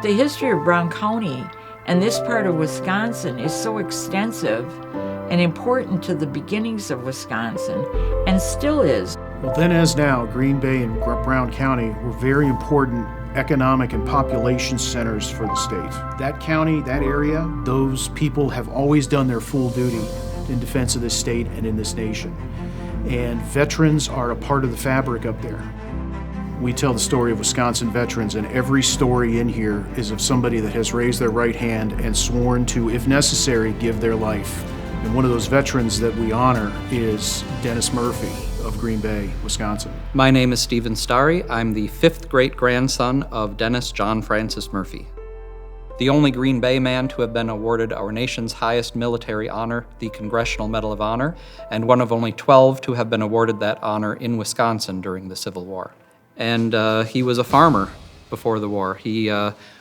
The history of Brown County and this part of Wisconsin is so extensive and important to the beginnings of Wisconsin, and still is. Well, then as now, Green Bay and Brown County were very important economic and population centers for the state. That county, that area, those people have always done their full duty in defense of this state and in this nation. And veterans are a part of the fabric up there. We tell the story of Wisconsin veterans, and every story in here is of somebody that has raised their right hand and sworn to, if necessary, give their life. And one of those veterans that we honor is Denis Murphy of Green Bay, Wisconsin. My name is Stephen Starry. I'm the 5th great-grandson of Dennis John Francis Murphy, the only Green Bay man to have been awarded our nation's highest military honor, the Congressional Medal of Honor, and one of only 12 to have been awarded that honor in Wisconsin during the Civil War. And he was a farmer before the war. He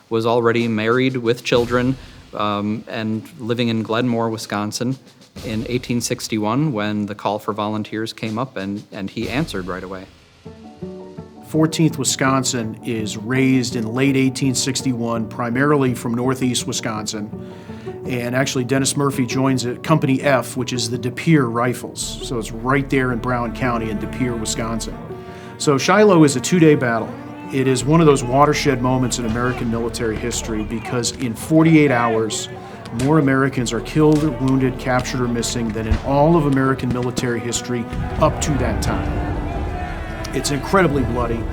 was already married with children and living in Glenmore, Wisconsin in 1861 when the call for volunteers came up, and he answered right away. 14th Wisconsin is raised in late 1861, primarily from northeast Wisconsin. And actually, Denis Murphy joins Company F, which is the De Pere Rifles. So it's right there in Brown County in De Pere, Wisconsin. So Shiloh is a 2-day battle. It is one of those watershed moments in American military history because in 48 hours, more Americans are killed or wounded, captured or missing than in all of American military history up to that time. It's incredibly bloody,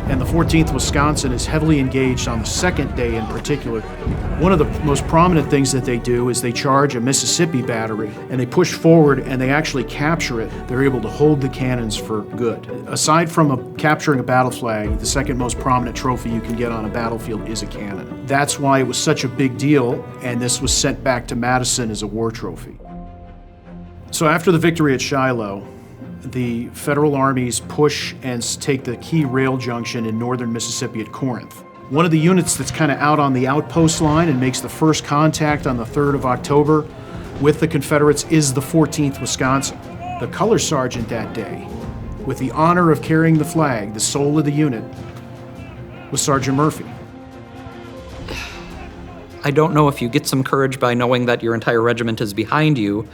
and the 14th Wisconsin is heavily engaged on the second day in particular. One of the most prominent things that they do is they charge a Mississippi battery, and they push forward and they actually capture it. They're able to hold the cannons for good. Aside from capturing a battle flag, the second most prominent trophy you can get on a battlefield is a cannon. That's why it was such a big deal, and this was sent back to Madison as a war trophy. So after the victory at Shiloh, the federal armies push and take the key rail junction in northern Mississippi at Corinth. One of the units that's kind of out on the outpost line and makes the first contact on the 3rd of October with the Confederates is the 14th Wisconsin. The color sergeant that day, with the honor of carrying the flag, the soul of the unit, was Sergeant Murphy. I don't know if you get some courage by knowing that your entire regiment is behind you.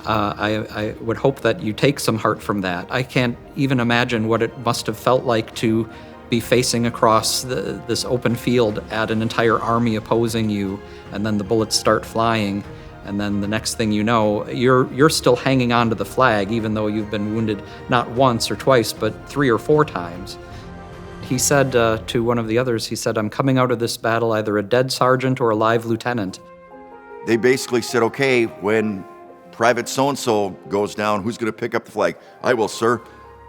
I would hope that you take some heart from that. I can't even imagine what it must have felt like to be facing across this open field at an entire army opposing you, and then the bullets start flying, and then the next thing you know, you're still hanging on to the flag, even though you've been wounded not once or twice, but 3 or 4 times. He said to one of the others, he said, "I'm coming out of this battle either a dead sergeant or a live lieutenant." They basically said, okay, when Private so-and-so goes down, who's going to pick up the flag? I will, sir.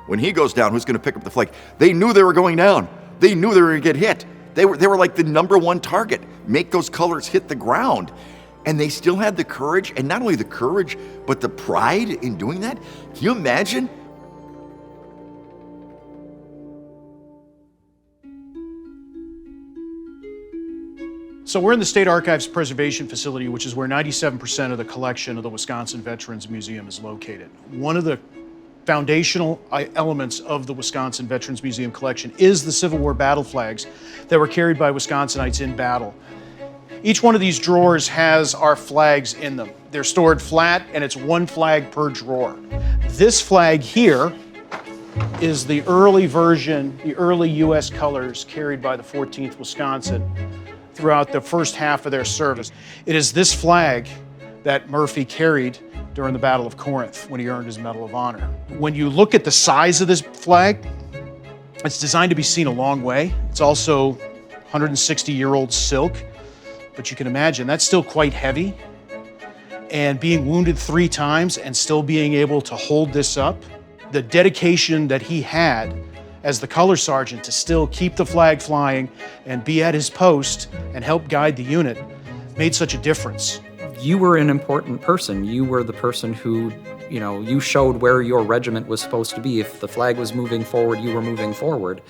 When he goes down, who's going to pick up the flag? They knew they were going down. They knew they were going to get hit. They were like the #1 target. Make those colors hit the ground. And they still had the courage, and not only the courage, but the pride in doing that. Can you imagine? So we're in the State Archives Preservation Facility, which is where 97% of the collection of the Wisconsin Veterans Museum is located. One of the foundational elements of the Wisconsin Veterans Museum collection is the Civil War battle flags that were carried by Wisconsinites in battle. Each one of these drawers has our flags in them. They're stored flat, and it's 1 flag per drawer. This flag here is the early version, the early U.S. colors carried by the 14th Wisconsin throughout the first half of their service. It is this flag that Murphy carried during the Battle of Corinth when he earned his Medal of Honor. When you look at the size of this flag, it's designed to be seen a long way. It's also 160-year-old silk, but you can imagine that's still quite heavy. And being wounded 3 times and still being able to hold this up, the dedication that he had as the color sergeant to still keep the flag flying and be at his post and help guide the unit made such a difference. You were an important person. You were the person who, you showed where your regiment was supposed to be. If the flag was moving forward, you were moving forward.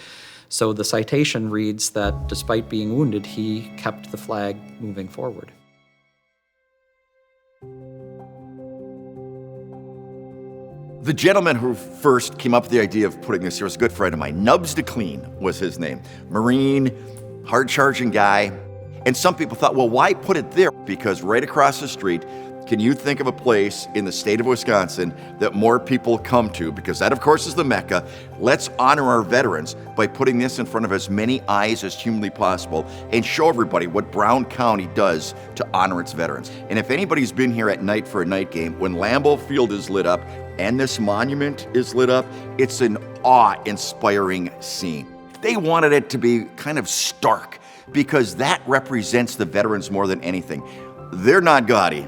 So the citation reads that despite being wounded, he kept the flag moving forward. The gentleman who first came up with the idea of putting this here was a good friend of mine. Nubs DeClean was his name. Marine, hard-charging guy. And some people thought, well, why put it there? Because right across the street, can you think of a place in the state of Wisconsin that more people come to? Because that, of course, is the Mecca. Let's honor our veterans by putting this in front of as many eyes as humanly possible and show everybody what Brown County does to honor its veterans. And if anybody's been here at night for a night game, when Lambeau Field is lit up and this monument is lit up, it's an awe-inspiring scene. They wanted it to be kind of stark because that represents the veterans more than anything. They're not gaudy.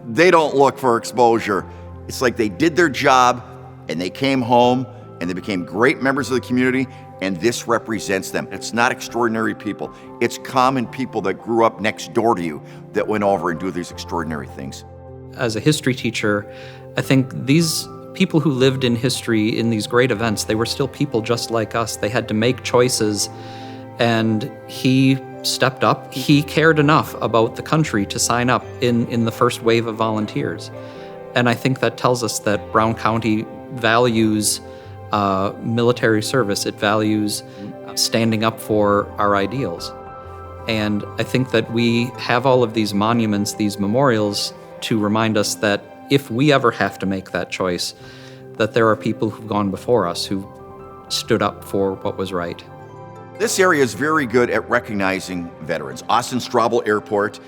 They don't look for exposure. It's like they did their job and they came home and they became great members of the community, and this represents them. It's not extraordinary people. It's common people that grew up next door to you that went over and do these extraordinary things. As a history teacher, I think these people who lived in history in these great events, they were still people just like us. They had to make choices, and he stepped up. He cared enough about the country to sign up in the first wave of volunteers. And I think that tells us that Brown County values military service. It values standing up for our ideals. And I think that we have all of these monuments, these memorials, to remind us that if we ever have to make that choice, that there are people who've gone before us who stood up for what was right. This area is very good at recognizing veterans. Austin Straubel Airport,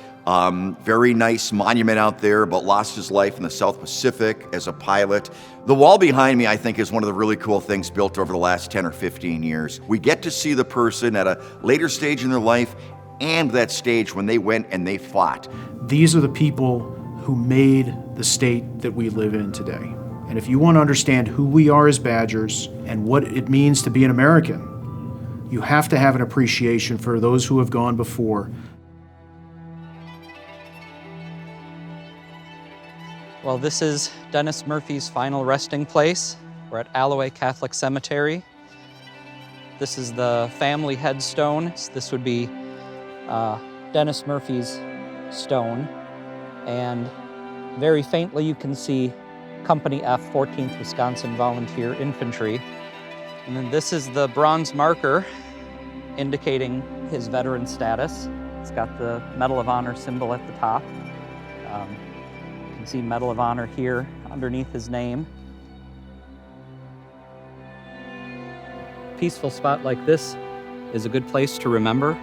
very nice monument out there, but lost his life in the South Pacific as a pilot. The wall behind me, I think, is one of the really cool things built over the last 10 or 15 years. We get to see the person at a later stage in their life and that stage when they went and they fought. These are the people who made the state that we live in today. And if you want to understand who we are as Badgers and what it means to be an American, you have to have an appreciation for those who have gone before. Well, this is Denis Murphy's final resting place. We're at Alloway Catholic Cemetery. This is the family headstone. This would be Denis Murphy's stone. And very faintly you can see Company F, 14th Wisconsin Volunteer Infantry. And then this is the bronze marker indicating his veteran status. It's got the Medal of Honor symbol at the top. You can see Medal of Honor here underneath his name. A peaceful spot like this is a good place to remember,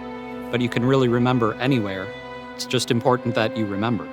but you can really remember anywhere. It's just important that you remember.